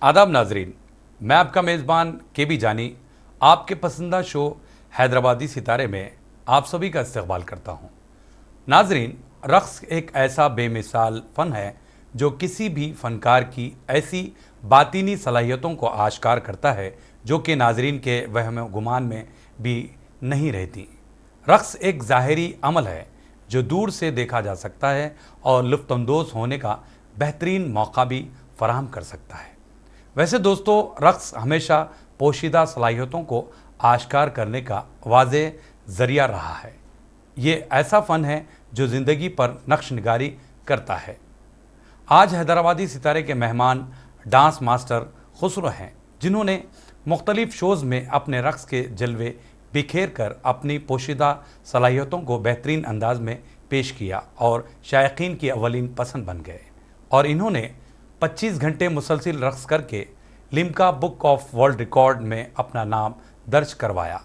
आदाब नाजरीन, मैं आपका मेज़बान के बी जानी आपके पसंदीदा शो हैदराबादी सितारे में आप सभी का इस्तकबाल करता हूं। नाजरीन, रक़्स एक ऐसा बेमिसाल फ़न है जो किसी भी फ़नकार की ऐसी बातिनी सलाहियतों को आश्कार करता है जो कि नाजरीन के वहम गुमान में भी नहीं रहती। रक़्स एक ज़ाहिरी अमल है जो दूर से देखा जा सकता है और लुत्फ़अंदोज़ होने का बेहतरीन मौका भी फराहम कर सकता है। वैसे दोस्तों, रक़्स हमेशा पोशीदा सलाहियतों को आश्कार करने का वाज़ेह ज़रिया रहा है। ये ऐसा फ़न है जो ज़िंदगी पर नक्श निगारी करता है। आज हैदराबादी सितारे के मेहमान डांस मास्टर खुसरो हैं, जिन्होंने मुख्तलिफ़ शोज़ में अपने रक़्स के जलवे बिखेर कर अपनी पोशीदा सलाहियतों को बेहतरीन अंदाज में पेश किया और शायकीन की अवलीन पसंद बन गए और इन्होंने 25 घंटे मुसलसिल रक़्स करके Limca book of world record में अपना नाम दर्ज करवाया।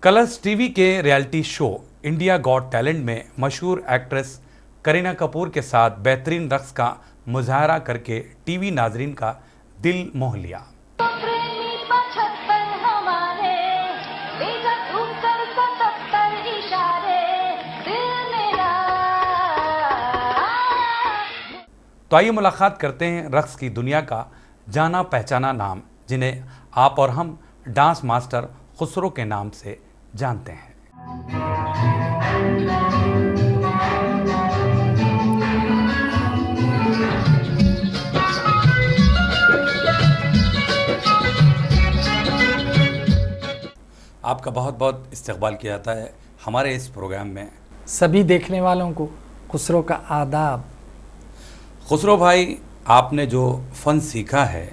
कलर्स टीवी के reality show India got talent में मशहूर एक्ट्रेस करीना कपूर के साथ बेहतरीन रक़्स का मुजाहरा करके टीवी नाजरीन का दिल मोह लिया। तो आइए मुलाकात करते हैं रक़्स की दुनिया का जाना पहचाना नाम, जिन्हें आप और हम डांस मास्टर खुसरो के नाम से जानते हैं। आपका बहुत बहुत इस्तकबाल किया जाता है हमारे इस प्रोग्राम में। सभी देखने वालों को खुसरो का आदाब। खुसरो भाई, आपने जो फ़न सीखा है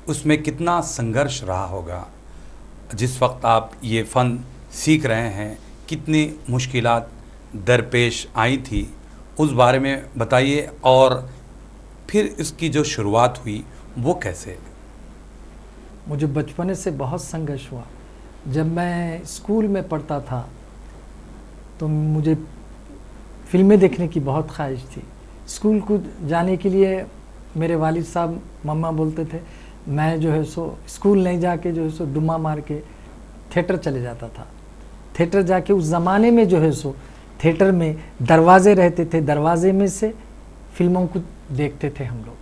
उसमें कितना संघर्ष रहा होगा? जिस वक्त आप ये फ़न सीख रहे हैं, कितनी मुश्किलात दरपेश आई थी, उस बारे में बताइए। और फिर इसकी जो शुरुआत हुई वो कैसे? मुझे बचपन से बहुत संघर्ष हुआ। जब मैं स्कूल में पढ़ता था तो मुझे फिल्में देखने की बहुत ख्वाहिश थी। स्कूल को जाने के लिए मेरे वालिद साहब मम्मा बोलते थे, मैं जो है सो स्कूल नहीं जाके जो है सो डुमा मार के थिएटर चले जाता था। थिएटर जाके उस ज़माने में जो है सो थिएटर में दरवाजे रहते थे, दरवाजे में से फिल्मों को देखते थे हम लोग।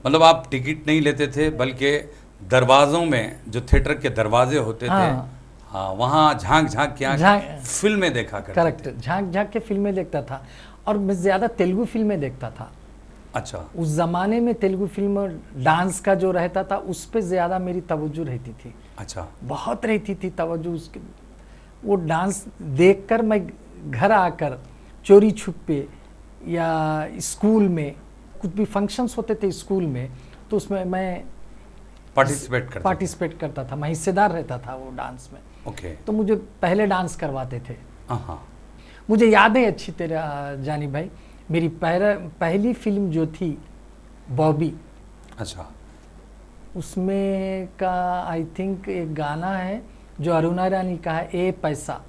मतलब आप टिकट नहीं लेते थे, बल्कि दरवाज़ों में जो थिएटर के दरवाजे होते थे, हाँ, वहाँ झांक झांक के फिल्में देखा करते। करेक्ट, झांक झांक के फिल्में देखता था और मैं ज़्यादा तेलुगु फिल्में देखता था। अच्छा। उस ज़माने में तेलुगु फिल्म डांस का जो रहता था उस पर ज़्यादा मेरी तवज्जो रहती थी। अच्छा। बहुत रहती थी तवज्जो उसके। वो डांस देखकर मैं घर आकर चोरी छुपे या स्कूल में कुछ भी फंक्शंस होते थे स्कूल में, तो उसमें मैं पार्टिसिपेट करता था। मैं हिस्सेदार रहता था वो डांस में। ओके। तो मुझे पहले डांस करवाते थे। हाँ। मुझे याद है अच्छी तरह जानी भाई, मेरी पहली फिल्म जो थी बॉबी। अच्छा। उसमें का आई थिंक एक गाना है जो अरुणा रानी का है, ए पैसा।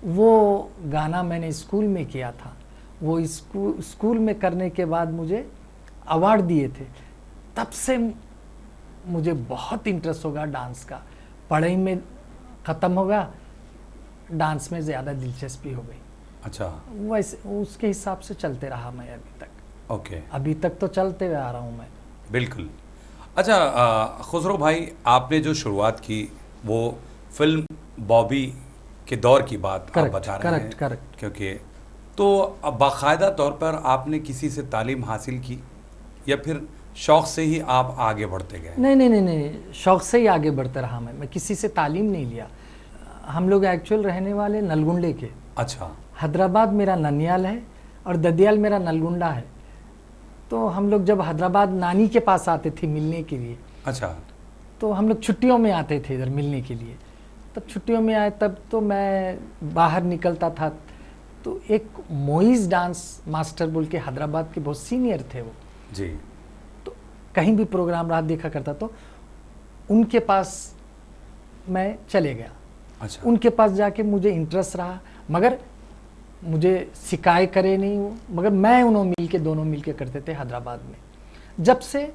वो गाना मैंने स्कूल में किया था। वो स्कूल में करने के बाद मुझे अवार्ड दिए थे। तब से मुझे बहुत इंटरेस्ट होगा डांस का। पढ़ाई में ख़त्म होगा, डांस में ज़्यादा दिलचस्पी हो गई। अच्छा। वैसे उसके हिसाब से चलते रहा मैं अभी तक। ओके। अभी तक तो चलते हुए आ रहा हूँ मैं। बिल्कुल। अच्छा, खुसरो भाई, आपने जो शुरुआत की वो फिल्म बॉबी के दौर की बात आप बता रहे हैं। करेक्ट। क्योंकि तो अब बाकायदा तौर पर आपने किसी से तालीम हासिल की या फिर शौक़ से ही आप आगे बढ़ते गए? नहीं, शौक़ से ही आगे बढ़ते रहा मैं किसी से तालीम नहीं लिया। हम लोग एक्चुअल रहने वाले नलगुंडे के। अच्छा। हैदराबाद मेरा ननियाल है और ददियाल मेरा नलगुंडा है। तो हम लोग जब हैदराबाद नानी के पास आते थे मिलने के लिए, अच्छा, तो हम लोग छुट्टियों में आते थे इधर मिलने के लिए। तब छुट्टियों में आए तब तो मैं बाहर निकलता था, तो एक मोइज़ डांस मास्टर बोल के हैदराबाद के बहुत सीनियर थे वो जी, तो कहीं भी प्रोग्राम रात देखा करता, तो उनके पास मैं चले गया। अच्छा। उनके पास जाके मुझे इंटरेस्ट रहा, मगर मुझे सिखाए करे नहीं वो, मगर मैं उन्होंने मिल के, दोनों मिल के करते थे हैदराबाद में। जब से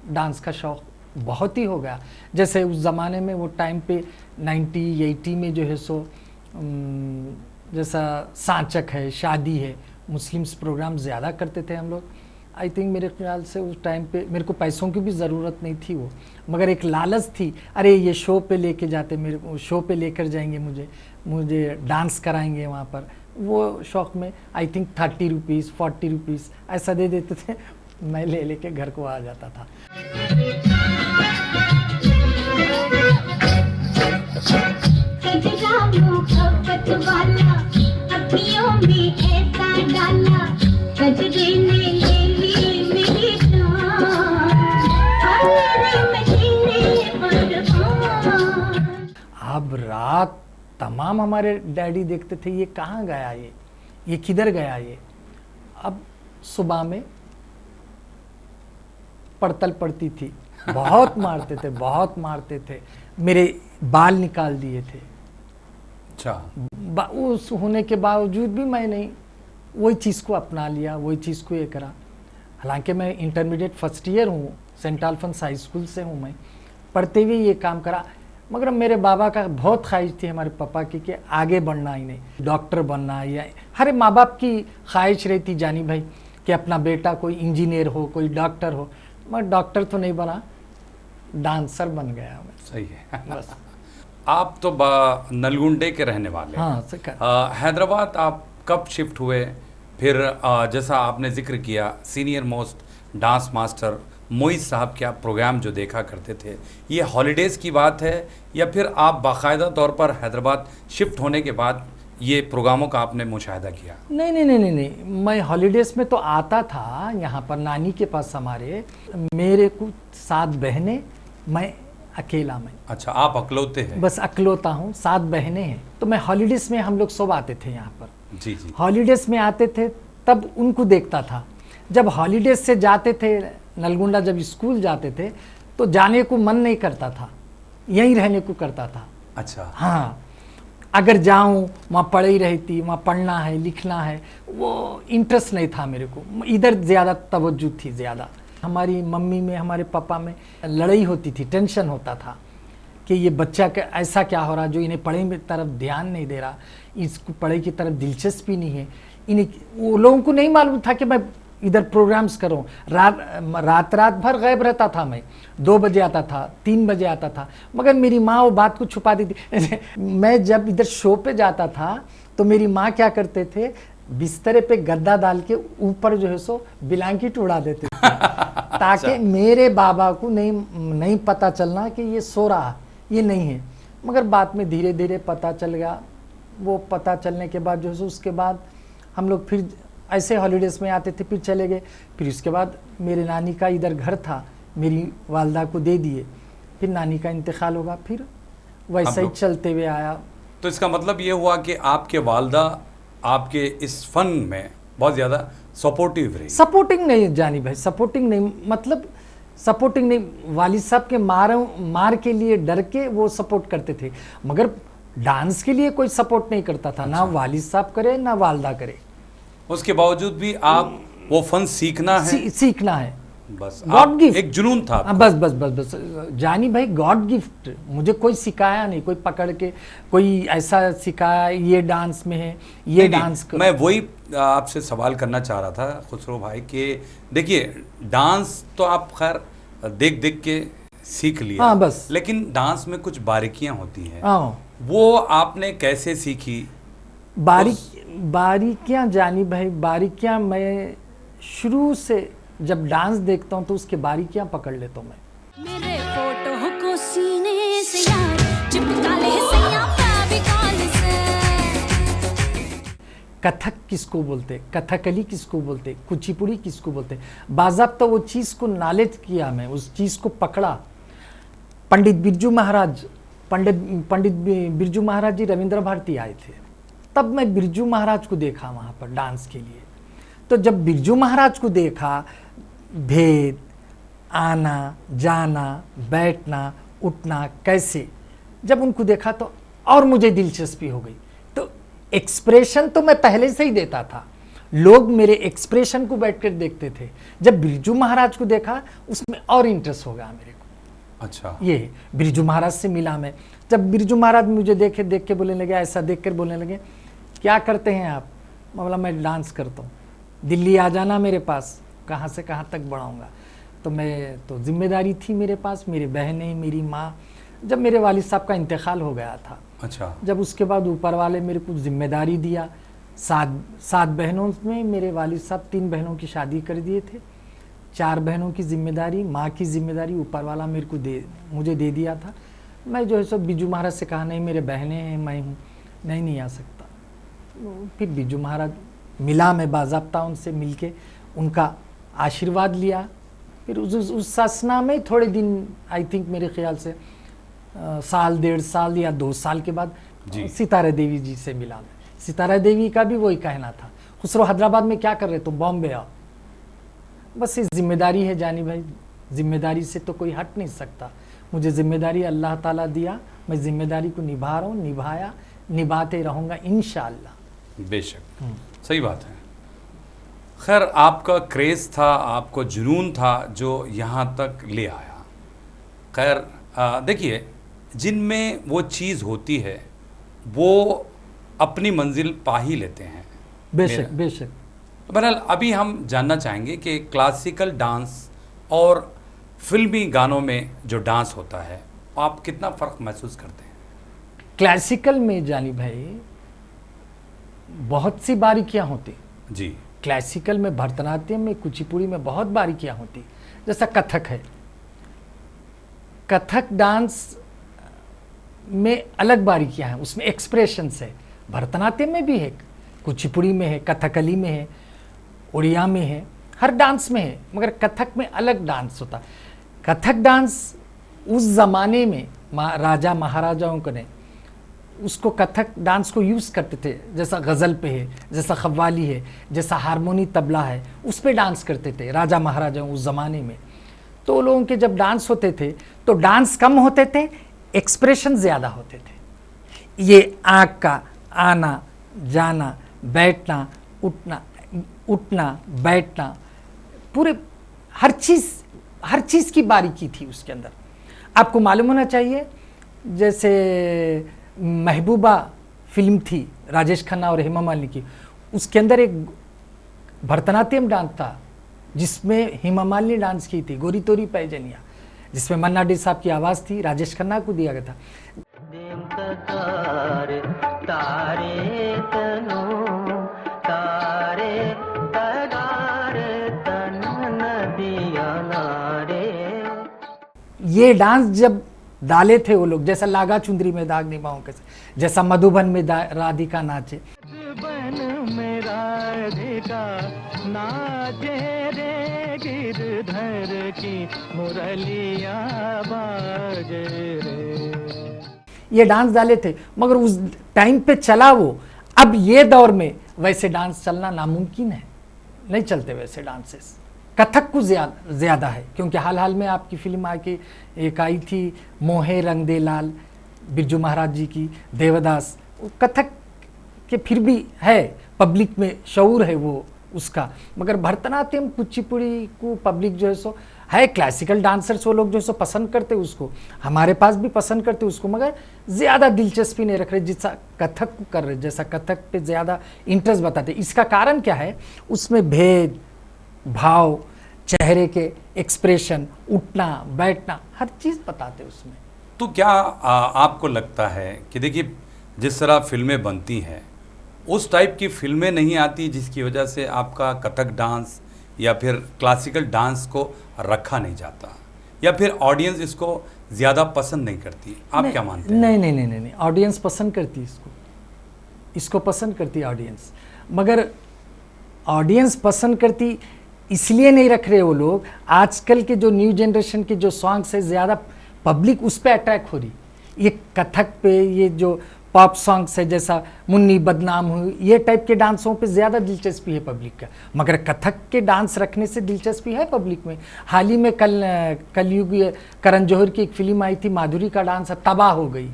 डांस का शौक़ बहुत ही हो गया। जैसे उस ज़माने में वो टाइम पे 90-80 में जो है सो जैसा सांचक है, शादी है, मुस्लिम्स प्रोग्राम ज़्यादा करते थे हम लोग। आई थिंक मेरे ख्याल से उस टाइम पे मेरे को पैसों की भी ज़रूरत नहीं थी वो, मगर एक लालच थी, अरे ये शो पे लेके जाते, मेरे को शो पे लेकर जाएंगे, मुझे डांस कराएंगे वहाँ पर। वो शौक़ में आई थिंक 30 रुपीज़ 40 रुपीज़ ऐसा दे देते थे, मैं ले लेके घर को आ जाता था। अब रात तमाम हमारे डैडी देखते थे, ये कहाँ गया, ये किधर गया ये। अब सुबह में पड़तल पड़ती थी, बहुत मारते थे, बहुत मारते थे, मेरे बाल निकाल दिए थे। अच्छा। उस होने के बावजूद भी मैं नहीं वही चीज़ को अपना लिया, वही चीज़ को ये करा। हालांकि मैं इंटरमीडिएट फर्स्ट ईयर हूँ, सेंट अल्फोंस हाई स्कूल से हूँ, मैं पढ़ते हुए ये काम करा। मगर मेरे बाबा का बहुत ख्वाहिश थी, हमारे पापा की, कि आगे बढ़ना ही नहीं, डॉक्टर बनना, या हर माँ बाप की ख्वाहिश रहती जानी भाई कि अपना बेटा कोई इंजीनियर हो, कोई डॉक्टर हो। मैं डॉक्टर तो नहीं बना, डांसर बन गया मैं। सही है। बस। आप तो नलगुंडे के रहने वाले हैं। हाँ, हैदराबाद आप कब शिफ्ट हुए? फिर जैसा आपने जिक्र किया, senior most dance master Moiz साहब के आप प्रोग्राम जो देखा करते थे, ये हॉलीडेज़ की बात है या फिर आप बाकायदा तौर पर हैदराबाद शिफ्ट होने के बाद ये प्रोग्रामों का आपने मुशाहिदा किया? नहीं, मैं हॉलीडेज़ में तो आता था यहाँ पर नानी के पास हमारे। मेरे को 7 बहनें, मैं अकेला। मैं अच्छा, आप अकलौते हैं? बस अकलौता हूँ, 7 बहनें हैं। तो मैं हॉलीडेज़ में हम लोग सब आते थे यहाँ पर। जी जी। हॉलीडेज़ में आते थे तब उनको देखता था। जब हॉलीडेज़ से जाते थे नलगुंडा, जब स्कूल जाते थे तो जाने को मन नहीं करता था, यहीं रहने को करता था। अच्छा। हाँ, अगर जाऊँ वहाँ पढ़ी रहती, वहाँ पढ़ना है, लिखना है, वो इंटरेस्ट नहीं था मेरे को। इधर ज़्यादा तवज्जो थी ज़्यादा। हमारी मम्मी में, हमारे पापा में लड़ाई होती थी, टेंशन होता था कि ये बच्चा का ऐसा क्या हो रहा जो इन्हें पढ़ाई की तरफ ध्यान नहीं दे रहा, इसको पढ़ाई की तरफ दिलचस्पी नहीं है। इन्हें, वो लोगों को नहीं मालूम था कि मैं इधर प्रोग्राम्स करूं। रात भर गायब रहता था मैं। 2 बजे आता था, 3 बजे आता था, मगर मेरी माँ वो बात को छुपा देती। मैं जब इधर शो पे जाता था तो मेरी माँ क्या करते थे, बिस्तरे पे गद्दा डाल के ऊपर जो है सो ब्लैंकेट उड़ा देते थे ताकि मेरे बाबा को नहीं पता चलना कि ये सो रहा, ये नहीं है। मगर बाद में धीरे धीरे पता चल गया। वो पता चलने के बाद जो है उसके बाद हम लोग फिर ऐसे हॉलीडेज़ में आते थे, फिर चले गए। फिर उसके बाद मेरे नानी का इधर घर था, मेरी वालदा को दे दिए, फिर नानी का इंतकाल होगा, फिर वैसे ही चलते हुए आया। तो इसका मतलब ये हुआ कि आपके वालदा आपके इस फन में बहुत ज़्यादा सपोर्टिव रही? सपोर्टिंग नहीं जानी भाई, सपोर्टिंग नहीं, मतलब सपोर्टिंग नहीं। वालिद साहब के मार के लिए डर के वो सपोर्ट करते थे, मगर डांस के लिए कोई सपोर्ट नहीं करता था। ना वालिद साहब करे ना वालदा करे। उसके बावजूद भी आप वो फन सीखना है, सीखना है, बस गॉड गिफ्ट, एक जुनून था। बस जानी भाई, गॉड गिफ्ट। मुझे कोई सिखाया नहीं, कोई पकड़ के कोई ऐसा सिखाया ये डांस में है, ये डांस करो। मैं वही आपसे सवाल करना चाह रहा था खुसरो भाई कि देखिए, डांस तो आप खैर देख देख के सीख लिया। हाँ, बस। लेकिन डांस में कुछ बारीकियां होती हैं, हाँ, वो आपने कैसे सीखी? बारीकियां जानी भाई, बारीकियां मैं शुरू से जब डांस देखता हूं तो उसके बारीकियां पकड़ लेता हूं मैं। मेरे फोटो को सीने से यार चिपका ले सैया फेविकॉल से। कथक किसको बोलते, कथकली किसको बोलते, कुचिपुड़ी किसको बोलते, बाज़ाब्ता वो चीज़ को नॉलेज किया, मैं उस चीज़ को पकड़ा। पंडित बिरजू महाराज जी रविंद्र भारती आए थे, तब मैं बिरजू महाराज को देखा वहाँ पर डांस के लिए। तो जब बिरजू महाराज को देखा, भेद, आना जाना, बैठना, उठना कैसे, जब उनको देखा तो और मुझे दिलचस्पी हो गई। तो एक्सप्रेशन तो मैं पहले से ही देता था, लोग मेरे एक्सप्रेशन को बैठकर देखते थे। जब बिरजू महाराज को देखा उसमें और इंटरेस्ट हो गया मेरे को। अच्छा, ये बिरजू महाराज से मिला मैं। जब बिरजू महाराज मुझे देख के बोलने लगे, ऐसा देख कर बोलने लगे, क्या करते हैं आप? मैं बोला मैं डांस करता हूँ, दिल्ली आ जाना मेरे पास, कहाँ से कहाँ तक बढ़ाऊँगा। तो मैं तो जिम्मेदारी थी मेरे पास, मेरी बहनें, मेरी माँ। जब मेरे वालिद साहब का इंतकाल हो गया था, अच्छा, जब उसके बाद ऊपर वाले मेरे को जिम्मेदारी दिया, सात बहनों में मेरे वालिद साहब 3 बहनों की शादी कर दिए थे, 4 बहनों की जिम्मेदारी, माँ की जिम्मेदारी ऊपर वाला मेरे को मुझे दे दिया था। मैं जो है सो बिरजू महाराज से कहा, नहीं मेरे बहनें हैं, मैं हूँ, नहीं आ सकता। फिर बिरजू महाराज मिला, मैं बाज़ाब्ता उनसे मिल के उनका आशीर्वाद लिया। फिर उस सासना में थोड़े दिन, आई थिंक मेरे ख्याल से साल 1.5 साल या 2 साल के बाद सितारा देवी जी से मिला मैं। सितारा देवी का भी वही कहना था, खुसरो हैदराबाद में क्या कर रहे, तो बॉम्बे आओ। बस ये जिम्मेदारी है जानी भाई, जिम्मेदारी से तो कोई हट नहीं सकता। मुझे जिम्मेदारी अल्लाह ताला दिया, मैं जिम्मेदारी को निभा रहा हूँ, निभाया, निभाते रहूँगा इंशाअल्लाह। बेशक, सही बात है। खैर, आपका क्रेज़ था, आपको जुनून था जो यहाँ तक ले आया। खैर, देखिए, जिनमें वो चीज़ होती है वो अपनी मंजिल पा ही लेते हैं। बेशक बेशक। तो बहरहाल अभी हम जानना चाहेंगे कि क्लासिकल डांस और फिल्मी गानों में जो डांस होता है, आप कितना फ़र्क महसूस करते हैं? क्लासिकल में जानी भाई बहुत सी बारीकियां होती जी। क्लासिकल में, भरतनाट्यम में, कुचिपुड़ी में बहुत बारीकियां होती। जैसा कथक है, कथक डांस में अलग बारीकियां हैं, उसमें एक्सप्रेशंस है। भरतनाट्यम में भी है, कुचिपुड़ी में है, कथकली में है, उड़िया में है, हर डांस में है, मगर कथक में अलग डांस होता। कथक डांस उस ज़माने में राजा महाराजाओं ने उसको, कथक डांस को यूज़ करते थे। जैसा गज़ल पे है, जैसा खव्वाली है, जैसा हारमोनी तबला है, उस पे डांस करते थे राजा महाराजाओं उस ज़माने में। तो लोगों के जब डांस होते थे तो डांस कम होते थे, एक्सप्रेशन ज़्यादा होते थे। ये आँख का आना जाना, बैठना उठना बैठना, पूरे हर चीज़ की बारीकी थी उसके अंदर। आपको मालूम होना चाहिए, जैसे महबूबा फिल्म थी राजेश खन्ना और हेमा मालिनी की, उसके अंदर एक भरतनाट्यम डांस था जिसमें हेमा मालिनी डांस की थी, गोरी तोरी पैजनिया, जिसमें मन्ना डे साहब की आवाज़ थी, राजेश खन्ना को दिया गया था। ये डांस जब डाले थे वो लोग, जैसा लागा चुंदरी में दाग निभाऊं कैसे, जैसा मधुबन में राधिका नाचे, में राधिका नाचे रे, गिरधर की मुरलिया बाजे रे, ये डांस डाले थे। मगर उस टाइम पे चला वो, अब ये दौर में वैसे डांस चलना नामुमकिन है, नहीं चलते वैसे डांसेस। कथक को ज़्यादा है, क्योंकि हाल में आपकी फिल्म आके एक आई थी मोहे रंग दे लाल, बिरजू महाराज जी की, देवदास। कथक के फिर भी है, पब्लिक में शऊर है वो उसका, मगर भरतनाट्यम कुचिपुड़ी को पब्लिक जो है सो है, क्लासिकल डांसर्स वो लोग जो है सो पसंद करते उसको, हमारे पास भी पसंद करते उसको, मगर ज़्यादा दिलचस्पी नहीं रख रहे जैसा कथक को कर रहे, जैसा कथक पे ज़्यादा इंटरेस्ट बताते। इसका कारण क्या है? उसमें भेद भाव, चेहरे के एक्सप्रेशन, उठना बैठना, हर चीज़ बताते उसमें। तो क्या आपको लगता है कि देखिए, जिस तरह फिल्में बनती हैं उस टाइप की फिल्में नहीं आती, जिसकी वजह से आपका कथक डांस या फिर क्लासिकल डांस को रखा नहीं जाता, या फिर ऑडियंस इसको ज़्यादा पसंद नहीं करती? आप क्या मानते हैं? नहीं, ऑडियंस पसंद करती इसको पसंद करती ऑडियंस, मगर ऑडियंस पसंद करती इसलिए नहीं रख रहे वो लोग। आजकल के जो न्यू जनरेशन के जो सॉन्ग्स है, ज़्यादा पब्लिक उस पर अट्रैक्ट हो रही। ये कथक पे, ये जो पॉप सॉन्ग्स है जैसा मुन्नी बदनाम हुई, ये टाइप के डांसों पे ज़्यादा दिलचस्पी है पब्लिक का। मगर कथक के डांस रखने से दिलचस्पी है पब्लिक में। हाल ही में कलयुग करण जौहर की एक फिल्म आई थी, माधुरी का डांस है, तबाह हो गई।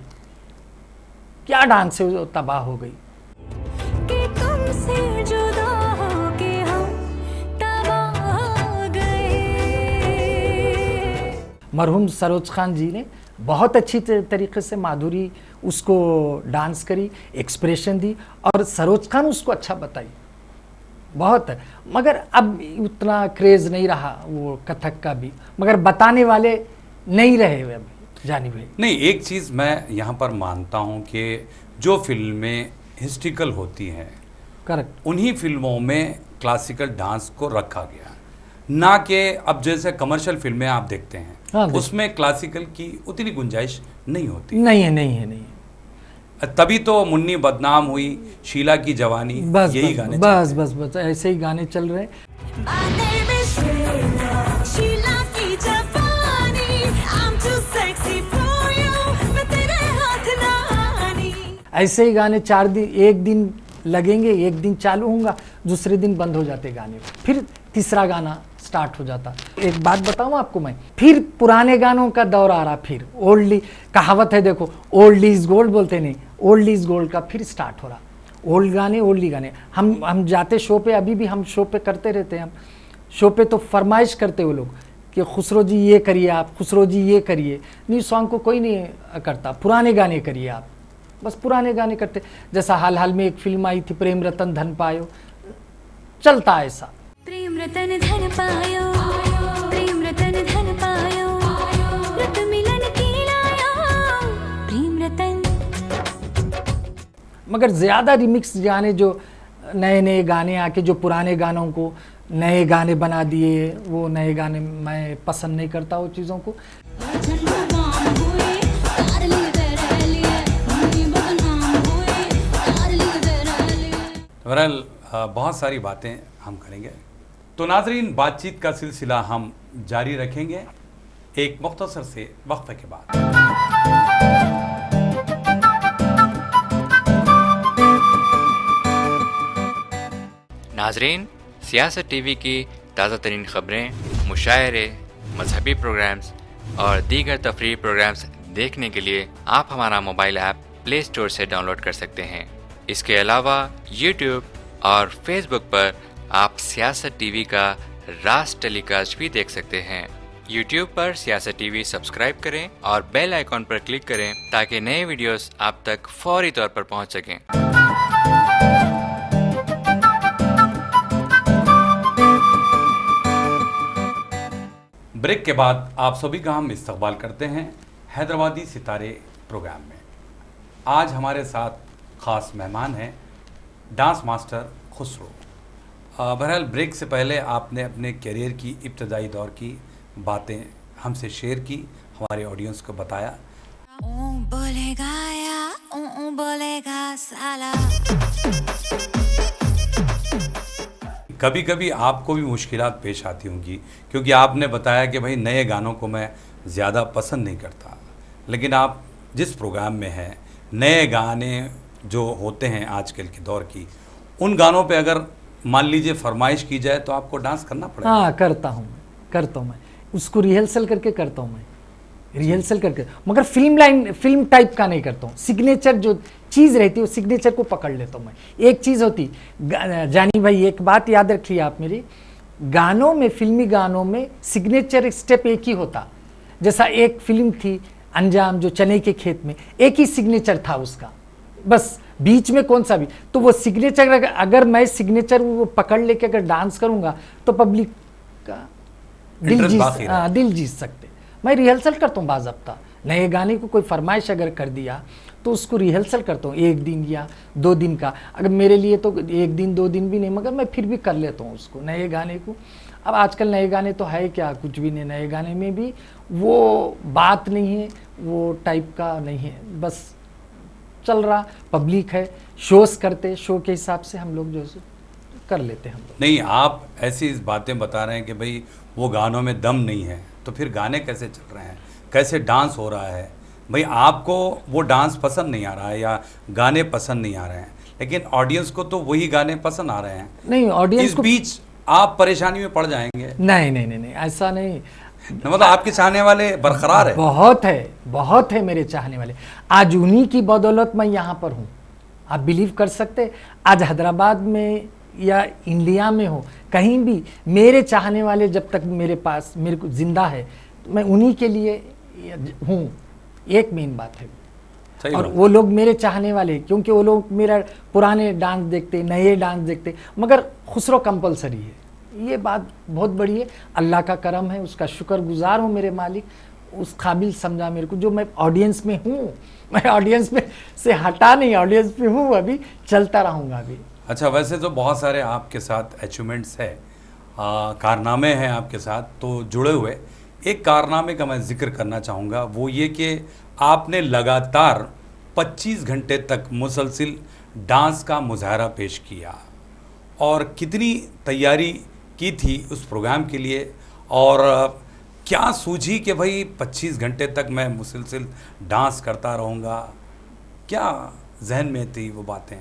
क्या डांस है वो, तबाह हो गई। कि तुमसे जुदा होके हम तबाह हो गए। मरहूम सरोज खान जी ने बहुत अच्छी तरीके से माधुरी उसको डांस करी, एक्सप्रेशन दी, और सरोज खान उसको अच्छा बताई, बहुत है। मगर अब उतना क्रेज़ नहीं रहा वो कथक का भी, मगर बताने वाले नहीं रहे अब जानी भाई। नहीं, एक चीज़ मैं यहाँ पर मानता हूँ कि जो फिल्में हिस्ट्रिकल होती हैं, करेक्ट, उन्हीं फिल्मों में क्लासिकल डांस को रखा गया, ना कि अब जैसे कमर्शियल फिल्में आप देखते हैं, हाँ, उसमें क्लासिकल की उतनी गुंजाइश नहीं होती। नहीं है, नहीं है, नहीं है। तभी तो मुन्नी बदनाम हुई, शीला की जवानी, बस यही बस गाने बस चलते बस बस ऐसे ही गाने चल रहे हैं। My name is शीला की जवानी, I'm too sexy for you, मैं तेरे हाथ ना आनी। ऐसे ही गाने 4 दिन, एक दिन लगेंगे, एक दिन चालू होगा, दूसरे दिन बंद हो जाते गाने, फिर तीसरा गाना स्टार्ट हो जाता। एक बात बताऊं आपको मैं, फिर पुराने गानों का दौर आ रहा, फिर ओल्ड, कहावत है देखो, ओल्ड इज गोल्ड बोलते नहीं, ओल्ड इज गोल्ड का फिर स्टार्ट हो रहा। ओल्ड गाने हम जाते शो पे, अभी भी हम शो पे करते रहते हैं। हम शो पे तो फरमाइश करते वो लोग कि खुसरो जी ये करिए आप, खुसरो जी ये करिए। न्यू सॉन्ग को कोई नहीं करता, पुराने गाने करिए आप, बस पुराने गाने करते। जैसा हाल में एक फिल्म आई थी, प्रेम रतन धन पायो, चलता ऐसा। प्रेम रतन धन पायो, प्रेम रतन धन पायो, रत मिलन की लायो, प्रेम रतन। मगर ज़्यादा रिमिक्स गाने, जो नए नए गाने आके जो पुराने गानों को नए गाने बना दिए, वो नए गाने मैं पसंद नहीं करता वो चीज़ों को। बहरहाल बहुत सारी बातें हम करेंगे, तो नाजरीन बातचीत का सिलसिला हम जारी रखेंगे एक मुख्तसर से वक्फे के बाद। नाजरीन, सियासत टीवी की ताज़ा तरीन ख़बरें, मुशायरे, मजहबी प्रोग्राम्स और दीगर तफरीही प्रोग्राम्स देखने के लिए आप हमारा मोबाइल ऐप प्ले स्टोर से डाउनलोड कर सकते हैं। इसके अलावा यूट्यूब और फेसबुक पर आप सियासत टीवी का राज टेलीकास्ट भी देख सकते हैं। यूट्यूब पर सियासत टीवी सब्सक्राइब करें और बेल आइकॉन पर क्लिक करें ताकि नए वीडियोस आप तक फौरी तौर पर पहुंच सकें। ब्रेक के बाद आप सभी का हम इस्तकबाल करते हैं हैदराबादी सितारे प्रोग्राम में। आज हमारे साथ ख़ास मेहमान हैं डांस मास्टर खुसरो। बहरहाल ब्रेक से पहले आपने अपने करियर की इब्तदाई दौर की बातें हमसे शेयर की, हमारे ऑडियंस को बताया। बोलेगा या बोलेगा साला। कभी कभी आपको भी मुश्किलात पेश आती होंगी, क्योंकि आपने बताया कि भाई नए गानों को मैं ज़्यादा पसंद नहीं करता, लेकिन आप जिस प्रोग्राम में हैं, नए गाने जो होते हैं आजकल के दौर की, उन गानों पे अगर मान लीजिए फरमाइश की जाए तो आपको डांस करना पड़ेगा। हाँ, करता हूँ मैं उसको रिहर्सल करके करता हूँ मैं, रिहर्सल करके, मगर फिल्म टाइप का नहीं करता हूँ। सिग्नेचर जो चीज़ रहती है वो सिग्नेचर को पकड़ लेता हूँ मैं। एक चीज़ होती, जानी भाई एक बात याद रखिए आप मेरी, गानों में, फिल्मी गानों में सिग्नेचर स्टेप एक ही होता। जैसा एक फिल्म थी अंजाम, जो चने के खेत में, एक ही सिग्नेचर था उसका, बस बीच में कौन सा भी, तो वो सिग्नेचर अगर मैं सिग्नेचर वो पकड़ लेके अगर डांस करूँगा तो पब्लिक का दिल जीत सकते। मैं रिहर्सल करता हूँ बाज़ाब्ता। नए गाने को कोई फरमाइश अगर कर दिया तो उसको रिहर्सल करता हूँ 1 दिन या 2 दिन का। अगर मेरे लिए तो 1 दिन 2 दिन भी नहीं, मगर मैं फिर भी कर लेता हूँ उसको, नए गाने को। अब आजकल नए गाने तो है क्या, कुछ भी नहीं। नए गाने में भी वो बात नहीं है, वो टाइप का नहीं है, बस चल रहा, पब्लिक है, शोज़ करते, शो के हिसाब से हम लोग जो कर लेते हैं हम लोग। नहीं, आप ऐसी बातें बता रहे हैं कि भाई वो गानों में दम नहीं है, तो फिर गाने कैसे चल रहे हैं, कैसे डांस हो रहा है, भाई आपको वो डांस पसंद नहीं आ रहा है या गाने पसंद नहीं आ रहे हैं, लेकिन ऑडियंस को तो वही गाने पसंद आ रहे हैं। नहीं, ऑडियंस इस को बीच आप परेशानी में पड़ जाएंगे। नहीं नहीं नहीं नहीं, ऐसा नहीं। मतलब आपके चाहने वाले बरकरार है। बहुत है मेरे चाहने वाले। आज उन्हीं की बदौलत मैं यहाँ पर हूँ। आप बिलीव कर सकते, आज हैदराबाद में या इंडिया में हो, कहीं भी मेरे चाहने वाले जब तक मेरे पास मेरे को जिंदा है, तो मैं उन्हीं के लिए हूँ। एक मेन बात है। सही और बात। वो लोग मेरे चाहने वाले, क्योंकि वो लोग मेरा पुराने डांस देखते, नए डांस देखते, मगर खुसरो कंपलसरी है। ये बात बहुत बड़ी है। अल्लाह का करम है, उसका शुक्रगुजार हूँ मेरे मालिक, उस काबिल समझा मेरे को, जो मैं ऑडियंस में हूँ। मैं ऑडियंस में से हटा नहीं, ऑडियंस में हूँ, अभी चलता रहूँगा अभी। अच्छा, वैसे तो बहुत सारे आपके साथ अचीवमेंट्स है, कारनामे हैं आपके साथ तो जुड़े हुए। एक कारनामे का मैं जिक्र करना चाहूँगा, वो ये कि आपने लगातार 25 घंटे तक मुसलसिल डांस का मुजाहरा पेश किया। और कितनी तैयारी की थी उस प्रोग्राम के लिए, और क्या सूझी कि भाई 25 घंटे तक मैं मुसलसिल डांस करता रहूँगा? क्या जहन में थी वो बातें?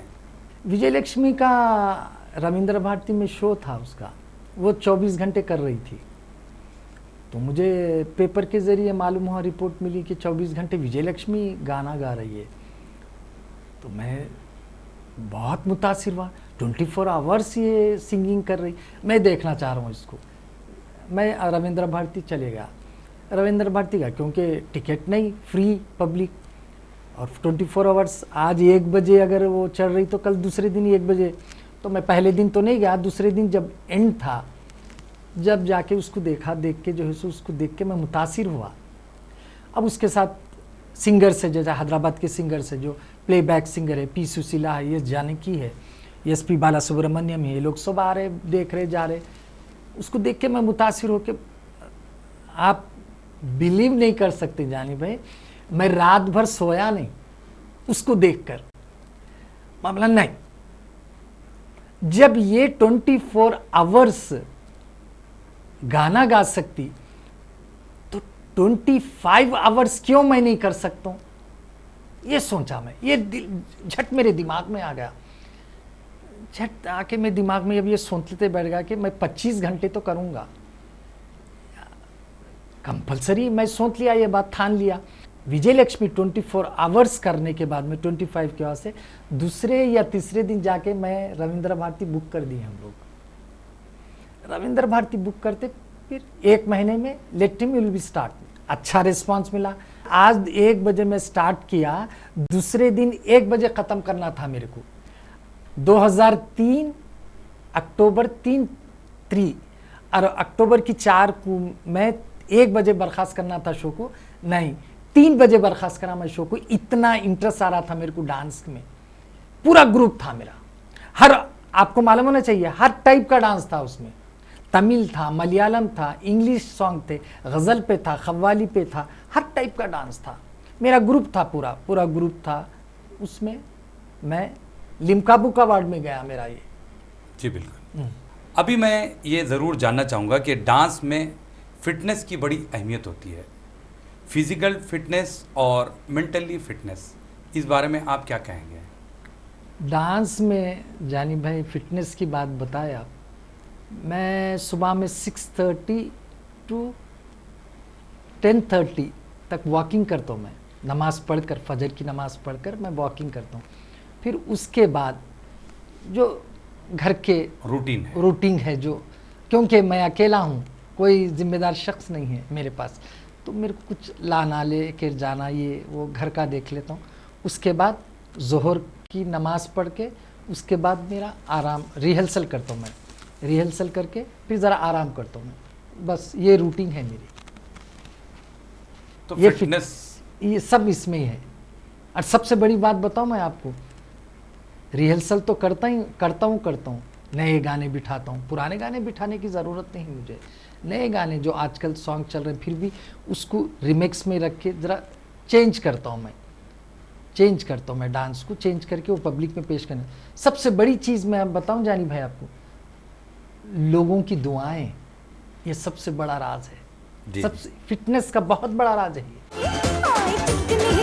विजय लक्ष्मी का रविंद्र भारती में शो था उसका, वो 24 घंटे कर रही थी। तो मुझे पेपर के ज़रिए मालूम हुआ, रिपोर्ट मिली कि 24 घंटे विजय लक्ष्मी गाना गा रही है। तो मैं बहुत मुतासिर हुआ, 24 आवर्स ये सिंगिंग कर रही। मैं देखना चाह रहा हूँ इसको। मैं रविंद्र भारती चले गया, रविंद्र भारती का, क्योंकि टिकट नहीं, फ्री पब्लिक, और 24 आवर्स। आज 1 बजे अगर वो चल रही तो कल दूसरे दिन 1 बजे। तो मैं पहले दिन तो नहीं गया, दूसरे दिन जब एंड था, जब जाके उसको देखा, देख के जो है सो उसको देख के मैं मुतासिर हुआ। अब उसके साथ सिंगर से, जैसे हैदराबाद के सिंगर से, जो प्लेबैक सिंगर है, पी सुशीला है, ये जानकी है, एसपी बाला सुब्रमण्यम है, ये लोग सब आ रहे, देख रहे, जा रहे। उसको देख के मैं मुतासिर हो के, आप बिलीव नहीं कर सकते जानी भाई, मैं रात भर सोया नहीं उसको देखकर। मामला नहीं, जब ये 24 आवर्स गाना गा सकती तो 25 आवर्स क्यों मैं नहीं कर सकता हूं? ये सोचा मैं, ये झट मेरे दिमाग में आ गया। झट आके मेरे दिमाग में अब ये सोचते बैठ गया कि मैं 25 घंटे तो करूंगा कंपलसरी। मैं सोच लिया, ये बात ठान लिया। विजय लक्ष्मी 24 आवर्स करने के बाद में 25 के बाद से दूसरे या तीसरे दिन जाके मैं रविंद्र भारती बुक कर दी। हम लोग रविंद्र भारती बुक करते, फिर 1 महीने में let him will be start. अच्छा रिस्पांस मिला। आज 1 बजे मैं स्टार्ट किया, दूसरे दिन 1 बजे ख़त्म करना था मेरे को। 2003 अक्टूबर 3 और अक्टूबर की 4 को मैं 1 बजे बर्खास्त करना था शो को, नहीं 3 बजे बर्खास्त करा मैं शो को। इतना इंटरेस्ट आ रहा था मेरे को डांस में, पूरा ग्रुप था मेरा। हर, आपको मालूम होना चाहिए, हर टाइप का डांस था उसमें। तमिल था, मलयालम था, इंग्लिश सॉन्ग थे, गज़ल पे था, खव्वाली पे था, हर टाइप का डांस था। मेरा ग्रुप था, पूरा ग्रुप था उसमें। मैं लिम्का बुक अवार्ड में गया मेरा ये। जी बिल्कुल। अभी मैं ये ज़रूर जानना चाहूँगा कि डांस में फिटनेस की बड़ी अहमियत होती है, फिजिकल फिटनेस और मेंटली फिटनेस, इस बारे में आप क्या कहेंगे? डांस में जानी भाई फिटनेस की बात बताए आप। मैं सुबह में 6:30 to 10:30 तक वॉकिंग करता हूँ। मैं नमाज़ पढ़कर, फजर की नमाज़ पढ़कर मैं वॉकिंग करता हूँ। फिर उसके बाद जो घर के रूटीन है जो, क्योंकि मैं अकेला हूँ, कोई जिम्मेदार शख्स नहीं है मेरे पास, तो मेरे को कुछ लाना, ले कर जाना, ये वो घर का देख लेता हूँ। उसके बाद ज़ोहर की नमाज़ पढ़ के, उसके बाद मेरा आराम, रिहर्सल करता हूँ मैं, रिहर्सल करके फिर ज़रा आराम करता हूँ मैं। बस ये रूटीन है मेरी। तो ये फिटनेस ये सब इसमें ही है। और सबसे बड़ी बात बताऊँ मैं आपको, रिहर्सल तो करता हूँ, नए गाने बिठाता हूँ। पुराने गाने बिठाने की ज़रूरत नहीं मुझे। नए गाने जो आजकल सॉन्ग चल रहे हैं, फिर भी उसको रिमिक्स में रख के ज़रा चेंज करता हूँ मैं, डांस को चेंज करके वो पब्लिक में पेश करना। सबसे बड़ी चीज़ मैं अब बताऊँ जानी भाई आपको, लोगों की दुआएं, ये सबसे बड़ा राज है। सबसे फिटनेस का बहुत बड़ा राज है ये।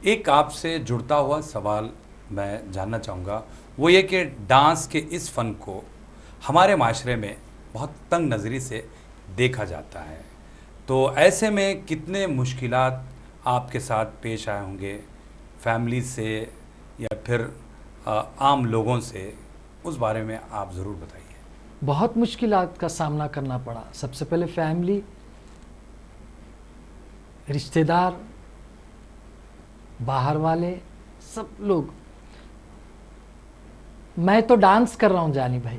एक आपसे जुड़ता हुआ सवाल मैं जानना चाहूँगा, वो ये कि डांस के इस फ़न को हमारे माशरे में बहुत तंग नज़री से देखा जाता है, तो ऐसे में कितने मुश्किलात आपके साथ पेश आए होंगे, फैमिली से या फिर आम लोगों से, उस बारे में आप ज़रूर बताइए। बहुत मुश्किलात का सामना करना पड़ा। सबसे पहले फैमिली, रिश्तेदार, बाहर वाले, सब लोग। मैं तो डांस कर रहा हूँ जानी भाई,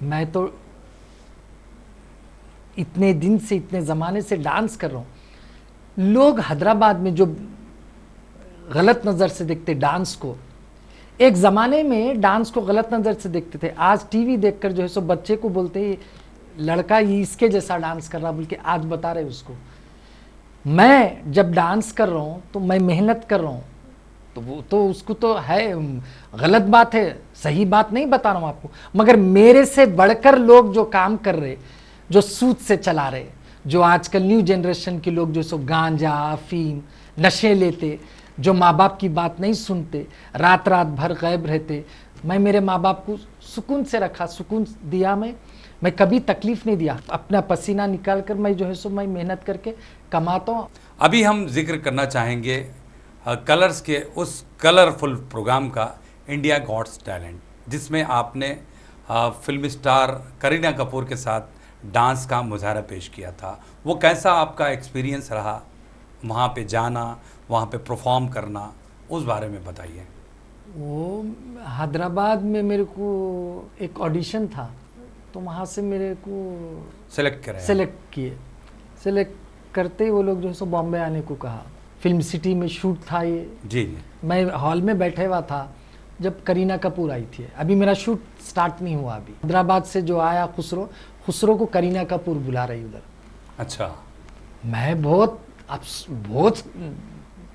मैं तो इतने दिन से, इतने ज़माने से डांस कर रहा हूँ। लोग हैदराबाद में जो गलत नज़र से देखते डांस को, एक ज़माने में डांस को गलत नज़र से देखते थे, आज टीवी देखकर जो है सो बच्चे को बोलते हैं लड़का ये इसके जैसा डांस कर रहा, बोल के आज बता रहे उसको। मैं जब डांस कर रहा हूँ तो मैं मेहनत कर रहा हूँ, तो वो तो उसको तो है गलत बात है, सही बात नहीं बता रहा हूँ आपको। मगर मेरे से बढ़कर लोग जो काम कर रहे, जो सूद से चला रहे, जो आजकल न्यू जनरेशन के लोग जो सो गांजा अफीम नशे लेते, जो माँ बाप की बात नहीं सुनते, रात रात भर गायब रहते, मैं मेरे माँ बाप को सुकून से रखा, सुकून दिया। मैं कभी तकलीफ नहीं दिया। अपना पसीना निकाल कर मैं जो है सो मैं मेहनत करके कमाता हूँ। अभी हम जिक्र करना चाहेंगे कलर्स के उस कलरफुल प्रोग्राम का, इंडिया गॉट्स टैलेंट, जिसमें आपने फिल्म स्टार करीना कपूर के साथ डांस का मुजाहरा पेश किया था। वो कैसा आपका एक्सपीरियंस रहा, वहाँ पे जाना, वहाँ पे परफॉर्म करना, उस बारे में बताइए। वो हैदराबाद में मेरे को एक ऑडिशन था, तो वहाँ से मेरे को सेलेक्ट किए। सेलेक्ट करते ही वो लोग जो है सो बॉम्बे आने को कहा। फिल्म सिटी में शूट था ये। जी। मैं हॉल में बैठे हुआ था जब करीना कपूर आई थी। अभी मेरा शूट स्टार्ट नहीं हुआ। अभी हैदराबाद से जो आया खुसरो को करीना कपूर बुला रही उधर। अच्छा। मैं बहुत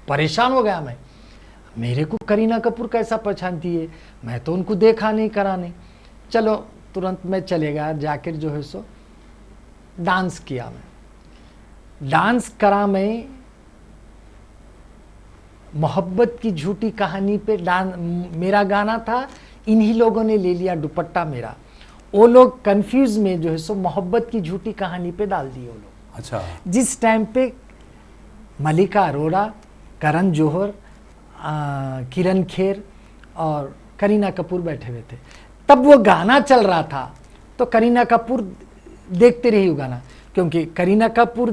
परेशान हो गया। मैं, मेरे को करीना कपूर कैसा पहचानती है, मैं तो उनको देखा नहीं, करा नहीं। चलो तुरंत मैं चले गया, जाकर जो है सो डांस किया। मैं डांस करा। मैं मोहब्बत की झूठी कहानी पे मेरा गाना था, इन्हीं लोगों ने ले लिया दुपट्टा मेरा। वो लोग कंफ्यूज में जो है सो मोहब्बत की झूठी कहानी पे डाल दिए वो लोग। अच्छा। जिस टाइम पे मलिका अरोड़ा, करण जौहर, किरण खेर और करीना कपूर बैठे हुए थे, तब वो गाना चल रहा था, तो करीना कपूर देखते रही वो गाना, क्योंकि करीना कपूर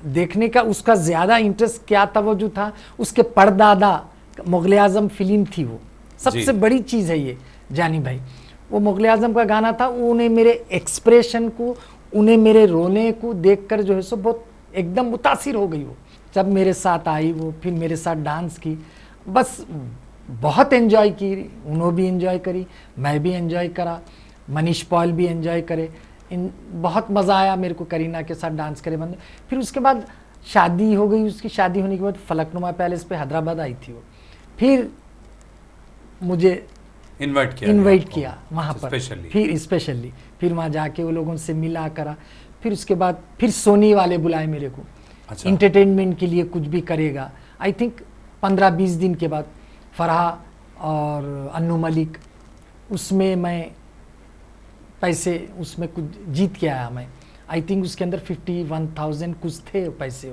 देखने का उसका ज़्यादा इंटरेस्ट क्या तवज्जो था, उसके परदादा मुग़ल आज़म फिल्म थी, वो सबसे बड़ी चीज़ है ये जानी भाई। वो मुग़ल आज़म का गाना था। उन्हें मेरे एक्सप्रेशन को, उन्हें मेरे रोने को देखकर जो है सो बहुत एकदम मुतासिर हो गई। वो जब मेरे साथ आई, वो फिर मेरे साथ डांस की, बस बहुत एंजॉय की। उन्होंने भी एंजॉय करी, मैं भी एंजॉय करा, मनीष पॉल भी एंजॉय करे। बहुत मज़ा आया मेरे को करीना के साथ डांस करे बंदे। फिर उसके बाद शादी हो गई। उसकी शादी होने के बाद फलकनुमा पैलेस पे हैदराबाद आई थी वो। फिर मुझे इनवाइट किया वहाँ पर, फिर स्पेशली फिर वहाँ जाके वो लोगों से मिला करा। फिर उसके बाद फिर सोनी वाले बुलाए मेरे को। अच्छा। इंटरटेनमेंट के लिए कुछ भी करेगा। आई थिंक 15-20 दिन के बाद फराह और अन्नू मलिक, उसमें मैं पैसे उसमें कुछ जीत के आया। मैं आई थिंक उसके अंदर 51,000 कुछ थे पैसे,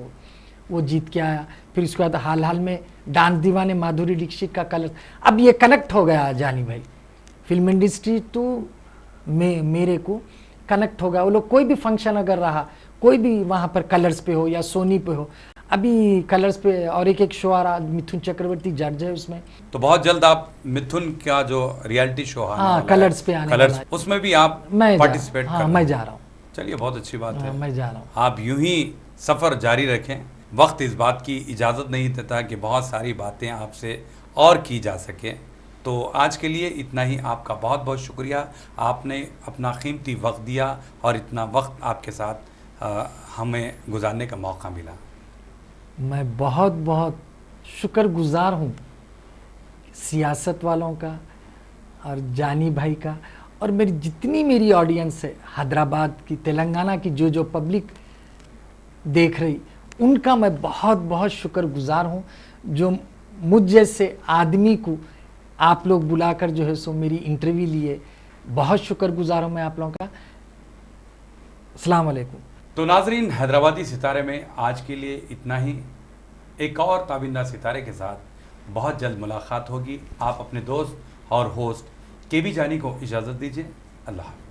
वो जीत के आया। फिर उसके बाद हाल में डांस दीवाने माधुरी दीक्षित का कलर। अब ये कनेक्ट हो गया जानी भाई, फिल्म इंडस्ट्री तो मेरे को कनेक्ट हो गया। वो लोग कोई भी फंक्शन अगर रहा, कोई भी वहाँ पर कलर्स पे हो या सोनी पे हो, अभी कलर्स पे और एक शो आ रहा, मिथुन चक्रवर्ती जज है उसमें। तो बहुत जल्द आप मिथुन का जो रियलिटी शो कलर्स पे आने वाला है, उसमें भी आप पार्टिसिपेट कर? मैं जा रहा हूँ। चलिए, बहुत अच्छी बात है। मैं जा रहा हूँ। आप यूं ही सफ़र जारी रखें। वक्त इस बात की इजाज़त नहीं देता कि बहुत सारी बातें आपसे और की जा सके। तो आज के लिए इतना ही। आपका बहुत बहुत शुक्रिया, आपने अपना कीमती वक्त दिया और इतना वक्त आपके साथ हमें गुजारने का मौका मिला। मैं बहुत बहुत शुक्रगुजार हूँ सियासत वालों का और जानी भाई का, और मेरी ऑडियंस है हैदराबाद की, तेलंगाना की, जो पब्लिक देख रही, उनका मैं बहुत बहुत शुक्रगुजार हूँ, जो मुझ जैसे आदमी को आप लोग बुलाकर जो है सो मेरी इंटरव्यू लिए, बहुत शुक्रगुजार हूँ मैं आप लोगों का। अस्सलाम वालेकुम। तो नाजरीन, हैदराबादी सितारे में आज के लिए इतना ही। एक और ताबिंदा सितारे के साथ बहुत जल्द मुलाकात होगी। आप अपने दोस्त और होस्ट केबी जानी को इजाज़त दीजिए। अल्लाह हाफ़िज़।